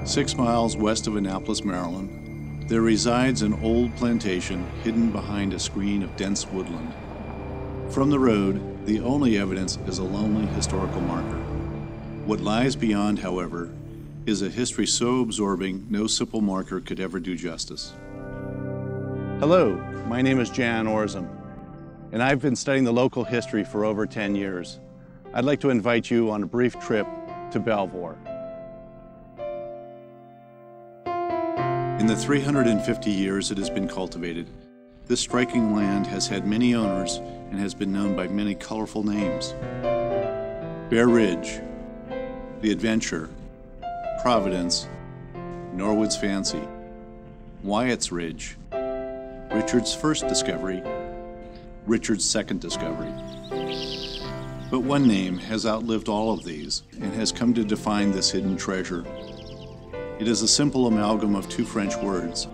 6 miles west of Annapolis, Maryland, there resides an old plantation hidden behind a screen of dense woodland. From the road, the only evidence is a lonely historical marker. What lies beyond, however, is a history so absorbing no simple marker could ever do justice. Hello, my name is Jan Orzum, and I've been studying the local history for over 10 years. I'd like to invite you on a brief trip to Belvoir. In the 350 years it has been cultivated, this striking land has had many owners and has been known by many colorful names. Bear Ridge, The Adventure, Providence, Norwood's Fancy, Wyatt's Ridge, Richard's first discovery, Richard's second discovery. But one name has outlived all of these and has come to define this hidden treasure. It is a simple amalgam of two French words,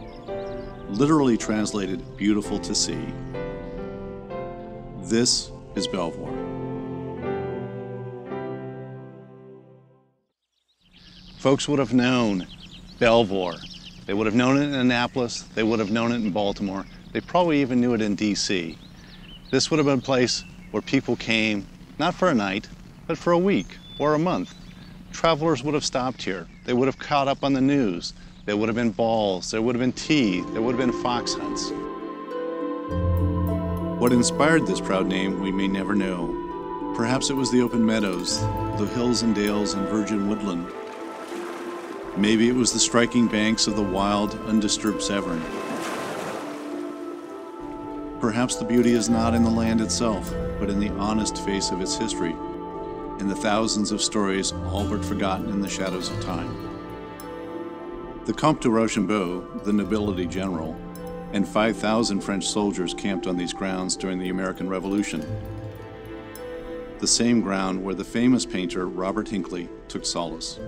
literally translated beautiful to see. This is Belvoir. Folks would have known Belvoir. They would have known it in Annapolis, they would have known it in Baltimore, they probably even knew it in DC. This would have been a place where people came, not for a night, but for a week or a month. Travelers would have stopped here. They would have caught up on the news. There would have been balls, there would have been tea, there would have been fox hunts. What inspired this proud name, we may never know. Perhaps it was the open meadows, the hills and dales and virgin woodland. Maybe it was the striking banks of the wild, undisturbed Severn. Perhaps the beauty is not in the land itself, but in the honest face of its history, in the thousands of stories all but forgotten in the shadows of time. The Comte de Rochambeau, the nobility general, and 5,000 French soldiers camped on these grounds during the American Revolution, the same ground where the famous painter Robert Hinckley took solace.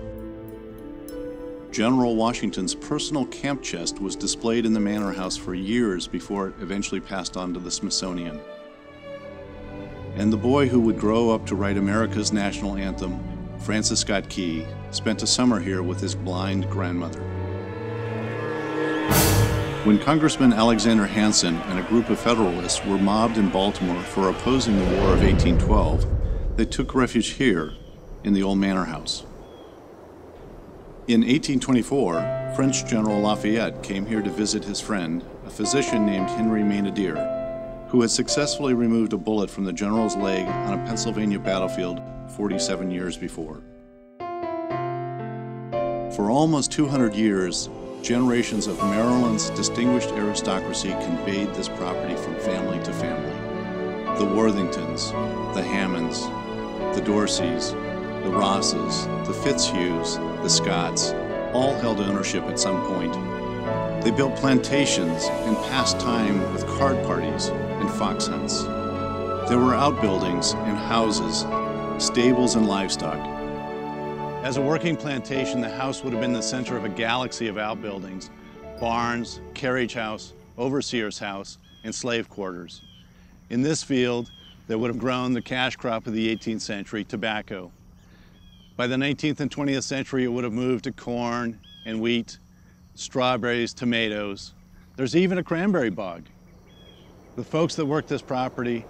General Washington's personal camp chest was displayed in the Manor House for years before it eventually passed on to the Smithsonian. And the boy who would grow up to write America's national anthem, Francis Scott Key, spent a summer here with his blind grandmother. When Congressman Alexander Hanson and a group of Federalists were mobbed in Baltimore for opposing the War of 1812, they took refuge here in the old Manor House. In 1824, French General Lafayette came here to visit his friend, a physician named Henry Maynadier, who had successfully removed a bullet from the general's leg on a Pennsylvania battlefield 47 years before. For almost 200 years, generations of Maryland's distinguished aristocracy conveyed this property from family to family. The Worthingtons, the Hammonds, the Dorseys, the Rosses, the Fitzhughs, the Scotts, all held ownership at some point. They built plantations and passed time with card parties and fox hunts. There were outbuildings and houses, stables and livestock. As a working plantation, the house would have been the center of a galaxy of outbuildings, barns, carriage house, overseer's house, and slave quarters. In this field, there would have grown the cash crop of the 18th century, tobacco. By the 19th and 20th century, it would have moved to corn and wheat, strawberries, tomatoes. There's even a cranberry bog. The folks that worked this property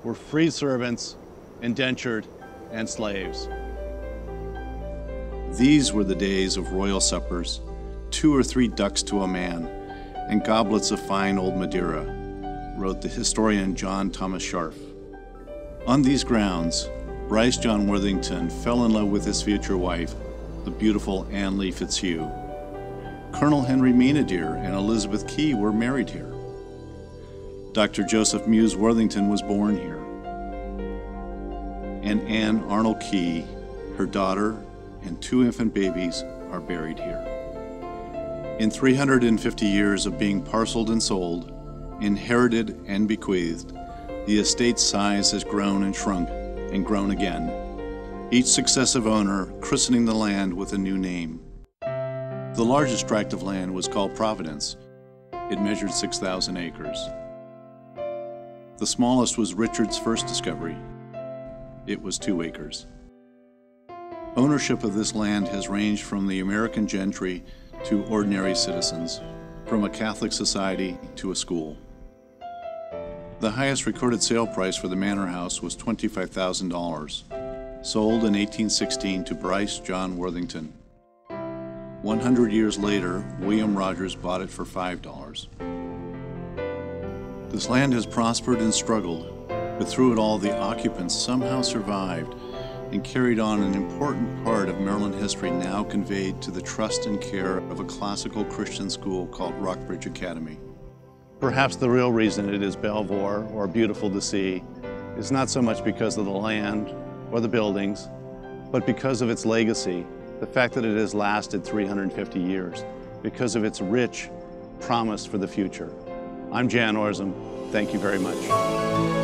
were free servants, indentured, and slaves. These were the days of royal suppers, 2 or 3 ducks to a man, and goblets of fine old Madeira, wrote the historian John Thomas Scharf. On these grounds, Bryce John Worthington fell in love with his future wife, the beautiful Anne Lee Fitzhugh. Colonel Henry Maynadier and Elizabeth Key were married here. Dr. Joseph Muse Worthington was born here. And Anne Arnold Key, her daughter, and 2 infant babies are buried here. In 350 years of being parceled and sold, inherited and bequeathed, the estate's size has grown and shrunk and grown again, each successive owner christening the land with a new name. The largest tract of land was called Providence. It measured 6,000 acres. The smallest was Richard's first discovery. It was 2 acres. Ownership of this land has ranged from the American gentry to ordinary citizens, from a Catholic society to a school. The highest recorded sale price for the manor house was $25,000, sold in 1816 to Bryce John Worthington. 100 years later, William Rogers bought it for $5. This land has prospered and struggled, but through it all, the occupants somehow survived and carried on an important part of Maryland history now conveyed to the trust and care of a classical Christian school called Rockbridge Academy. Perhaps the real reason it is Belvoir, or beautiful to see, is not so much because of the land or the buildings, but because of its legacy, the fact that it has lasted 350 years, because of its rich promise for the future. I'm Jan Orzum. Thank you very much.